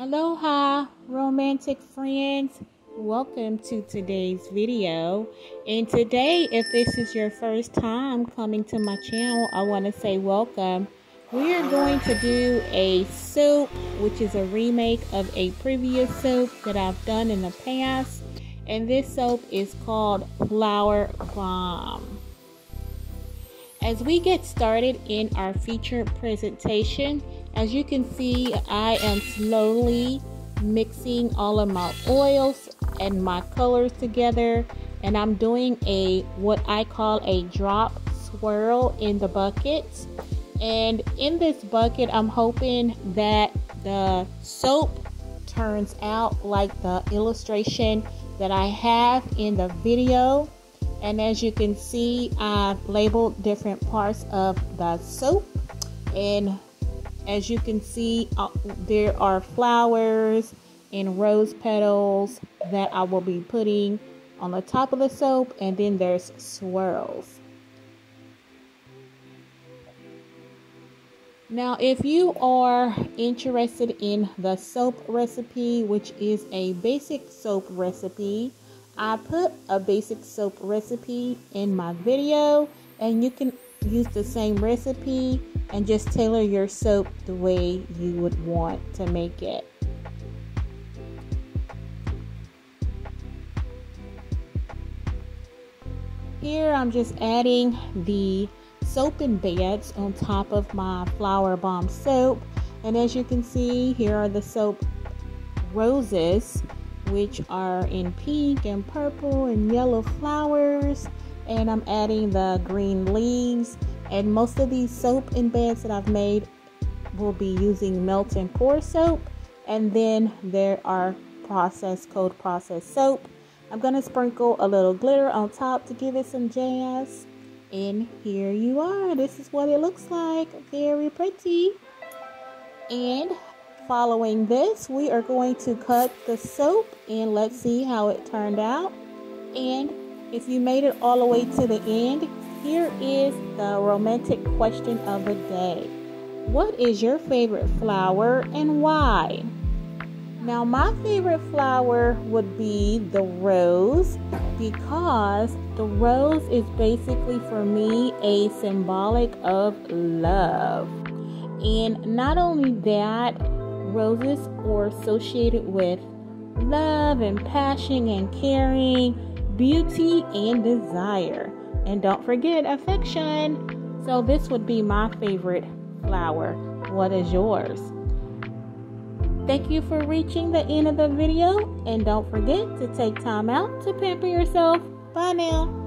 Aloha Romantic friends, welcome to today's video. And today, if this is your first time coming to my channel, I want to say welcome. We are going to do a soap, which is a remake of a previous soap that I've done in the past. And this soap is called Flowerbomb. As we get started in our featured presentation, as you can see, I am slowly mixing all of my oils and my colors together, and I'm doing what I call a drop swirl in the bucket. And in this bucket, I'm hoping that the soap turns out like the illustration that I have in the video. And as you can see, I've labeled different parts of the soap, and as you can see, there are flowers and rose petals that I will be putting on the top of the soap, and then there's swirls. Now, if you are interested in the soap recipe, which is a basic soap recipe, I put a basic soap recipe in my video, and you can use the same recipe and just tailor your soap the way you would want to make it. Here I'm just adding the soap in beds on top of my Flowerbomb soap, and as you can see, here are the soap roses, which are in pink and purple and yellow flowers, and I'm adding the green leaves. And most of these soap in beds that I've made will be using melt and pour soap, and then there are cold processed soap. I'm going to sprinkle a little glitter on top to give it some jazz, and here you are. This is what it looks like. Very pretty. And following this, we are going to cut the soap, and let's see how it turned out. And if you made it all the way to the end, here is the romantic question of the day. What is your favorite flower and why? Now, my favorite flower would be the rose, because the rose is basically for me a symbolic of love. And not only that, roses are associated with love and passion and caring, beauty and desire. And don't forget affection. So this would be my favorite flower. What is yours? Thank you for reaching the end of the video. And don't forget to take time out to pamper yourself. Bye now.